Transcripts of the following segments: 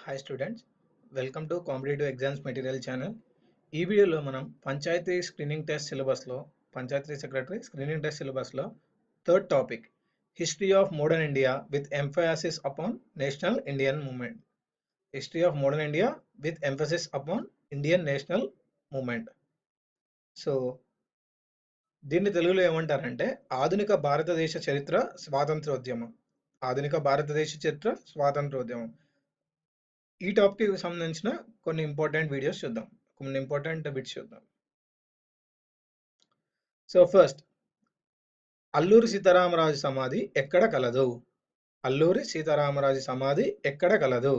Hi students, welcome to competitive exams material channel. ఈ వీడియోలో మనం పంచాయతీ స్క్రీనింగ్ టెస్ట్ సిలబస్లో పంచాయతీ సెక్రటరీ స్క్రీనింగ్ టెస్ట్ సిలబస్లో third topic history of modern India with emphasis upon national Indian movement. History of modern India with emphasis upon Indian national movement. So దీన్ని తెలుగులో ఏమంటారంటే ఆధునిక భారతదేశ చరిత్ర స్వాతంత్రోద్యమం. ఆధునిక భారతదేశ చరిత్ర స్వాతంత్రోద్యమం. ఈ టాపిక్కి సంబంధించిన కొన్ని ఇంపార్టెంట్ వీడియోస్ చూద్దాం, కొన్ని ఇంపార్టెంట్ బిట్స్ చూద్దాం. సో ఫస్ట్, అల్లూరి సీతారామరాజు సమాధి ఎక్కడ కలదు? అల్లూరి సీతారామరాజు సమాధి ఎక్కడ కలదు?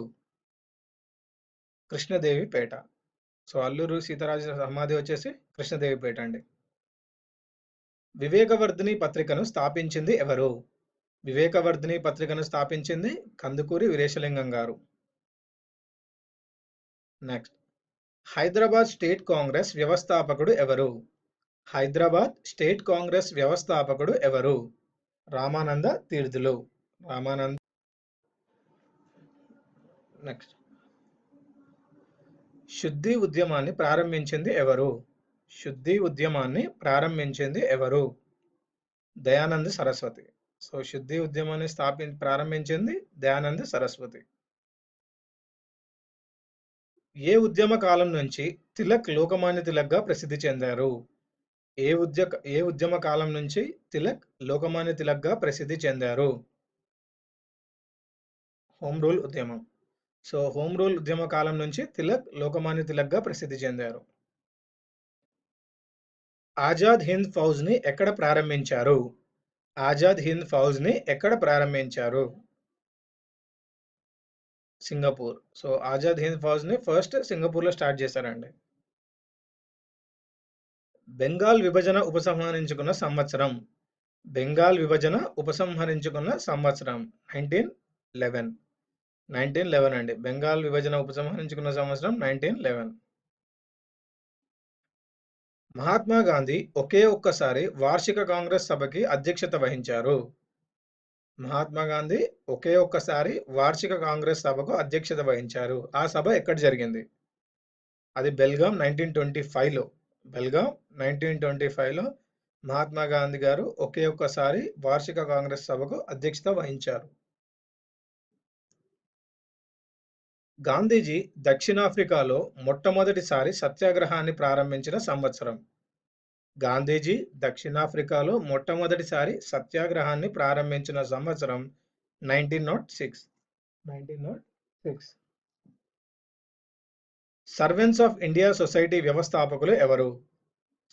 కృష్ణదేవిపేట. సో అల్లూరి సీతారామరాజు సమాధి వచ్చేసి కృష్ణదేవిపేట అండి. వివేకవర్ధిని పత్రికను స్థాపించింది ఎవరు? వివేకవర్ధిని పత్రికను స్థాపించింది కందుకూరి వీరేశలింగం గారు. నెక్స్ట్, హైదరాబాద్ స్టేట్ కాంగ్రెస్ వ్యవస్థాపకుడు ఎవరు? హైదరాబాద్ స్టేట్ కాంగ్రెస్ వ్యవస్థాపకుడు ఎవరు? రామానంద తీర్థులు. రామానంద. నెక్స్ట్, శుద్ధి ఉద్యమాన్ని ప్రారంభించింది ఎవరు? శుద్ధి ఉద్యమాన్ని ప్రారంభించింది ఎవరు? దయానంద సరస్వతి. సో శుద్ధి ఉద్యమాన్ని ప్రారంభించింది దయానంద సరస్వతి. ఏ ఉద్యమ కాలం నుంచి తిలక్ లోకమాన్య తిలక్గా ప్రసిద్ధి చెందారు? ఏ ఉద్యమ కాలం నుంచి తిలక్ లోకమాన్య తిలక్గా ప్రసిద్ధి చెందారు? హోమ్ రూల్ ఉద్యమం. సో హోమ్ రూల్ ఉద్యమ కాలం నుంచి తిలక్ లోకమాన్య తిలక్గా ప్రసిద్ధి చెందారు. ఆజాద్ హింద్ ఫౌజ్ ని ఎక్కడ ప్రారంభించారు? ఆజాద్ హింద్ ఫౌజ్ ని ఎక్కడ ప్రారంభించారు? సింగపూర్. సో ఆజాద్ హింద్ ఫౌజ్ ని ఫస్ట్ సింగపూర్లో స్టార్ట్ చేశారండి. బెంగాల్ విభజన ఉపసంహరించుకున్న సంవత్సరం. బెంగాల్ విభజన ఉపసంహరించుకున్న సంవత్సరం 1911. 1911 అండి. బెంగాల్ విభజన ఉపసంహరించుకున్న సంవత్సరం 1911. మహాత్మా గాంధీ ఒకే ఒక్కసారి వార్షిక కాంగ్రెస్ సభకి అధ్యక్షత వహించారు. మహాత్మా గాంధీ ఒకే ఒక్కసారి వార్షిక కాంగ్రెస్ సభకు అధ్యక్షత వహించారు. ఆ సభ ఎక్కడ జరిగింది? అది బెల్గాం 1925లో. బెల్గాం 1925లో మహాత్మా గాంధీ గారు ఒకే ఒక్కసారి వార్షిక కాంగ్రెస్ సభకు అధ్యక్షత వహించారు. గాంధీజీ దక్షిణాఫ్రికాలో మొట్టమొదటిసారి సత్యాగ్రహాన్ని ప్రారంభించిన సంవత్సరం. గాంధీజీ దక్షిణాఫ్రికాలో మొట్టమొదటిసారి సత్యాగ్రహాన్ని ప్రారంభించిన సంవత్సరం 1906. 1906. సర్వెంట్స్ ఆఫ్ ఇండియా సొసైటీ వ్యవస్థాపకులు ఎవరు?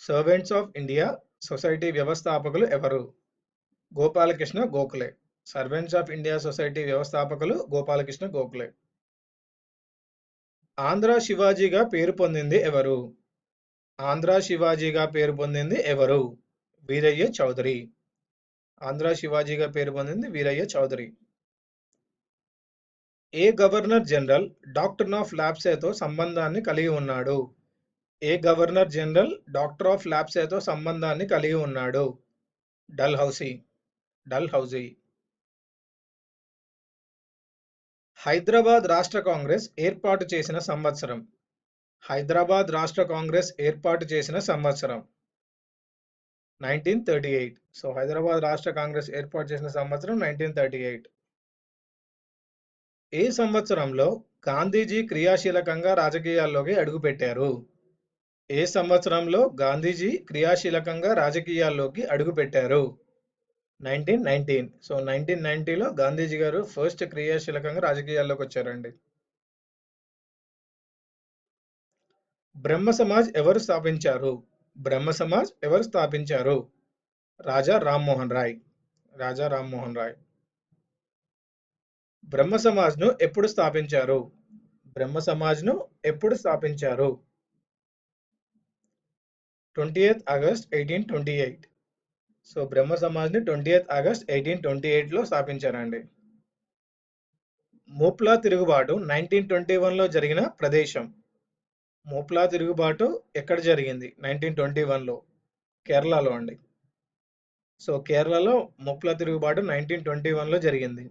సర్వెంట్స్ ఆఫ్ ఇండియా సొసైటీ వ్యవస్థాపకులు ఎవరు? Gopalakrishna Gokhale. Servants of India society వ్యవస్థాపకులు గోపాలకృష్ణ గోఖలే. ఆంధ్ర శివాజీగా పేరు పొందింది ఎవరు? ఆంధ్ర శివాజీగా పేరు పొందింది ఎవరు? వీరయ్య చౌదరి. ఆంధ్ర శివాజీగా పేరు పొందింది వీరయ్య చౌదరి. ఏ గవర్నర్ జనరల్ డాక్టర్ ఆఫ్ లాప్సేతో సంబంధాన్ని కలిగి ఉన్నాడు? ఏ గవర్నర్ జనరల్ డాక్టర్ ఆఫ్ లాప్సేతో సంబంధాన్ని కలిగి ఉన్నాడు? డల్హౌసీ. డల్హౌసీ. హైదరాబాద్ రాష్ట్ర కాంగ్రెస్ ఏర్పాటు చేసిన సంవత్సరం. హైదరాబాద్ రాష్ట్ర కాంగ్రెస్ ఏర్పాటు చేసిన సంవత్సరం 1938. సో హైదరాబాద్ రాష్ట్ర కాంగ్రెస్ ఏర్పాటు చేసిన సంవత్సరం 1938. ఏ సంవత్సరంలో గాంధీజీ క్రియాశీలకంగా రాజకీయాల్లోకి అడుగుపెట్టారు? ఏ సంవత్సరంలో గాంధీజీ క్రియాశీలకంగా రాజకీయాల్లోకి అడుగుపెట్టారు? 1919. సో 1990లో గాంధీజీ గారు ఫస్ట్ క్రియాశీలకంగా రాజకీయాల్లోకి వచ్చారండి. బ్రహ్మ సమాజ్ ఎవరు స్థాపించారు? బ్రహ్మ సమాజ్ ఎవరు స్థాపించారు? రాజా రామ్మోహన్ రాయ్. రాజా రామ్మోహన్ రాయ్. బ్రహ్మ సమాజ్ను ఎప్పుడు స్థాపించారు? బ్రహ్మ సమాజ్ను ఎప్పుడు స్థాపించారు? 20th August 1828. సో బ్రహ్మ సమాజ్ని 20th ఆగస్ట్ 1828లో స్థాపించారండి. మోప్లా తిరుగుబాటు 1921లో జరిగిన ప్రదేశం. మోప్లా తిరుగుబాటు ఎక్కడ జరిగింది? 1921లో కేరళలో అండి. సో కేరళలో మోప్లా తిరుగుబాటు 1921లో జరిగింది.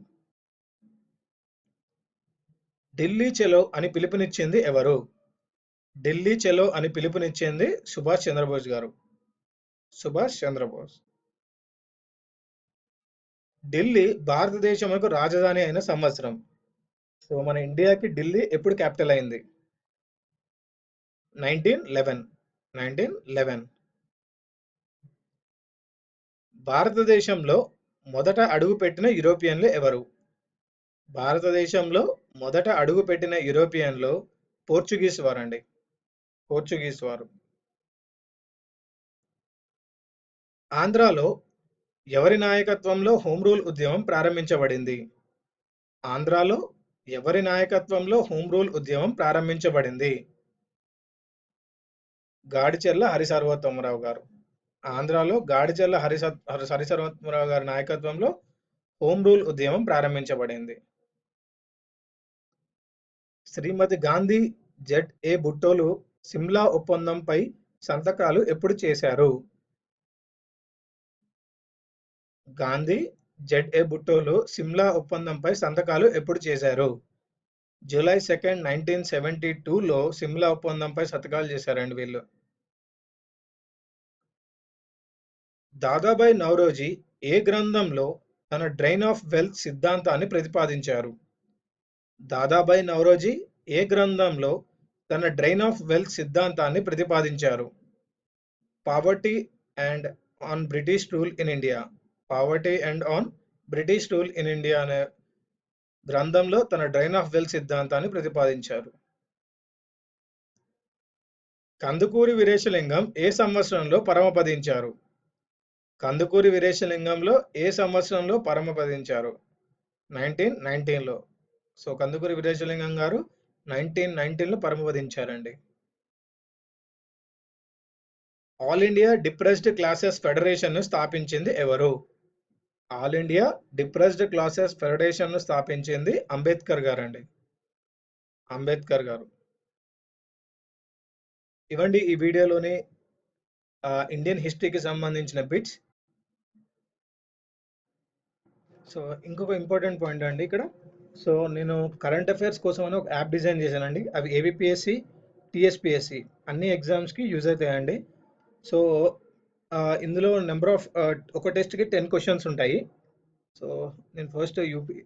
ఢిల్లీ చలో అని పిలుపునిచ్చింది ఎవరు? ఢిల్లీ చలో అని పిలుపునిచ్చింది సుభాష్ చంద్రబోస్ గారు. సుభాష్ చంద్రబోస్. ఢిల్లీ భారతదేశమునకు రాజధాని అయిన సంవత్సరం. సో మన ఇండియాకి ఢిల్లీ ఎప్పుడు క్యాపిటల్ అయింది? 1911. 1911. భారతదేశంలో మొదట అడుగుపెట్టిన యూరోపియన్లు ఎవరు? భారతదేశంలో మొదట అడుగుపెట్టిన యూరోపియన్లు పోర్చుగీస్ వారండి. పోర్చుగీస్ వారు. ఆంధ్రాలో ఎవరి నాయకత్వంలో హోమ్ రూల్ ఉద్యమం ప్రారంభించబడింది? ఆంధ్రాలో ఎవరి నాయకత్వంలో హోమ్ రూల్ ఉద్యమం ప్రారంభించబడింది? గాడిచెర్ల హరిసర్వోత్తమరావు గారు. ఆంధ్రాలో గాడిచెర్ల హరిసర్వోత్తమరావు గారి నాయకత్వంలో హోమ్ రూల్ ఉద్యమం ప్రారంభించబడింది. శ్రీమతి గాంధీ జెడ్.ఏ. భుట్టోలు సిమ్లా ఒప్పందంపై సంతకాలు ఎప్పుడు చేశారు? గాంధీ జెడ్.ఏ. భుట్టోలు సిమ్లా ఒప్పందంపై సంతకాలు ఎప్పుడు చేశారు? జూలై 2, 1972లో సిమ్లా ఒప్పందంపై సంతకాలు చేశారండి వీళ్ళు. దాదాబాయి నౌరోజీ ఏ గ్రంథంలో తన డ్రైన్ ఆఫ్ వెల్త్ సిద్ధాంతాన్ని ప్రతిపాదించారు? దాదాబాయి నౌరోజీ ఏ గ్రంథంలో తన డ్రైన్ ఆఫ్ వెల్త్ సిద్ధాంతాన్ని ప్రతిపాదించారు? Poverty and on British rule in India. Poverty and on British rule in India అనే గ్రంథంలో తన డ్రైన్ ఆఫ్ వెల్త్ సిద్ధాంతాన్ని ప్రతిపాదించారు. కందుకూరి వీరేశలింగం ఏ సంవత్సరంలో పరమపదించారు? కందుకూరి వీరేశలింగంలో ఏ సంవత్సరంలో పరమపదించారు? 1919లో. సో కందుకూరి వీరేశలింగం గారు 1919లో పరమపదించారండి. All India depressed classes federation ను స్థాపించింది ఎవరు? All India depressed classes federation ను స్థాపించింది అంబేద్కర్ గారండి. అంబేద్కర్ గారు. ఇవ్వండి ఈ వీడియోలోని ఇండియన్ హిస్టరీకి సంబంధించిన బిట్స్. సో ఇంకొక ఇంపార్టెంట్ పాయింట్ అండి ఇక్కడ. సో నేను కరెంట్ అఫైర్స్ కోసం అని ఒక యాప్ డిజైన్ చేశానండి. అవి ఏబిపిఎస్సి, టిఎస్పిఎస్సి అన్ని ఎగ్జామ్స్కి యూజ్ అవుతాయండి. సో ఇందులో నెంబర్ ఆఫ్ ఒక టెస్ట్కి 10 క్వశ్చన్స్ ఉంటాయి. సో నేను first UP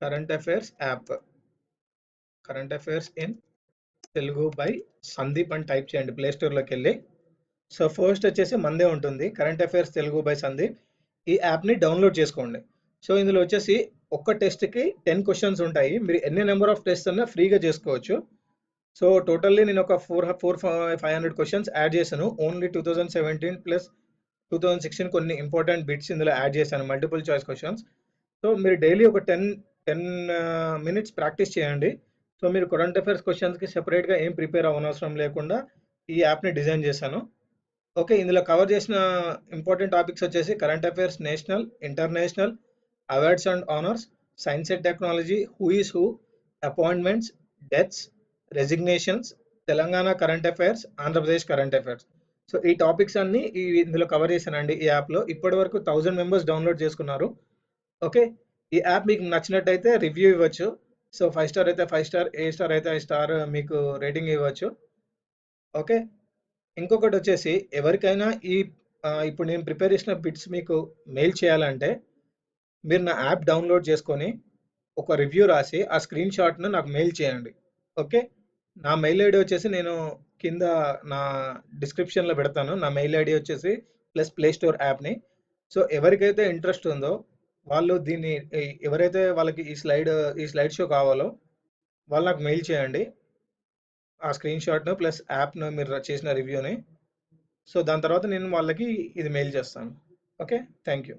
current affairs app, current affairs in Telugu by Sandeep అని టైప్ చేయండి ప్లే స్టోర్లోకి వెళ్ళి. సో ఫస్ట్ వచ్చేసి మందే ఉంటుంది, current affairs Telugu by Sandeep. ఈ యాప్ని డౌన్లోడ్ చేసుకోండి. సో ఇందులో వచ్చేసి ఒక్క టెస్ట్కి 10 క్వశ్చన్స్ ఉంటాయి. మీరు ఎన్ని నెంబర్ ఆఫ్ టెస్ట్ అన్నా ఫ్రీగా చేసుకోవచ్చు. సో టోటల్లీ నేను ఒక 500 క్వశ్చన్స్ యాడ్ చేశాను. ఓన్లీ 2017 ప్లస్ 2016 కొన్ని ఇంపార్టెంట్ బిట్స్ ఇందులో యాడ్ చేశాను, మల్టిపుల్ చాయిస్ క్వశ్చన్స్. సో మీరు డైలీ ఒక 10 మినిట్స్ ప్రాక్టీస్ చేయండి. సో మీరు కరెంట్ అఫైర్స్ క్వశ్చన్స్కి సెపరేట్గా ఏం ప్రిపేర్ అవ్వనవసరం లేకుండా ఈ యాప్ని డిజైన్ చేశాను. ఓకే, ఇందులో కవర్ చేసిన ఇంపార్టెంట్ టాపిక్స్ వచ్చేసి current affairs, national, international, awards and honours, science and technology, who is who, appointments, deaths, resignations, Telangana current affairs, Andhra Pradesh current affairs. So ఈ టాపిక్స్ అన్ని ఇందులో కవర్ చేశానండి ఈ యాప్లో. ఇప్పటి వరకు 1000 మెంబర్స్ డౌన్లోడ్ చేసుకున్నారు. ఓకే, ఈ యాప్ మీకు నచ్చినట్టయితే రివ్యూ ఇవ్వచ్చు. సో 5 స్టార్ అయితే 5 స్టార్, ఏ స్టార్ అయితే 5 స్టార్ మీకు రేటింగ్ ఇవ్వచ్చు. ఓకే, ఇంకొకటి వచ్చేసి ఎవరికైనా ఇప్పుడు నేను ప్రిపేర్ చేసిన బిట్స్ మీకు మెయిల్ చేయాలంటే మీరు నా యాప్ డౌన్లోడ్ చేసుకొని ఒక రివ్యూ రాసి ఆ స్క్రీన్ షాట్ను నాకు మెయిల్ చేయండి. ఓకే, నా మెయిల్ ఐడి వచ్చేసి నేను కింద నా డిస్క్రిప్షన్లో పెడతాను. నా మెయిల్ ఐడి వచ్చేసి ప్లస్ ప్లే స్టోర్ యాప్ని. సో ఎవరికైతే ఇంట్రెస్ట్ ఉందో వాళ్ళు దీన్ని, ఎవరైతే వాళ్ళకి ఈ స్లైడ్ షో కావాలో వాళ్ళు నాకు మెయిల్ చేయండి ఆ స్క్రీన్ షాట్ను ప్లస్ యాప్ను, మీరు చేసిన రివ్యూని. సో దాని తర్వాత నేను వాళ్ళకి ఇది మెయిల్ చేస్తాను. Okay, thank you.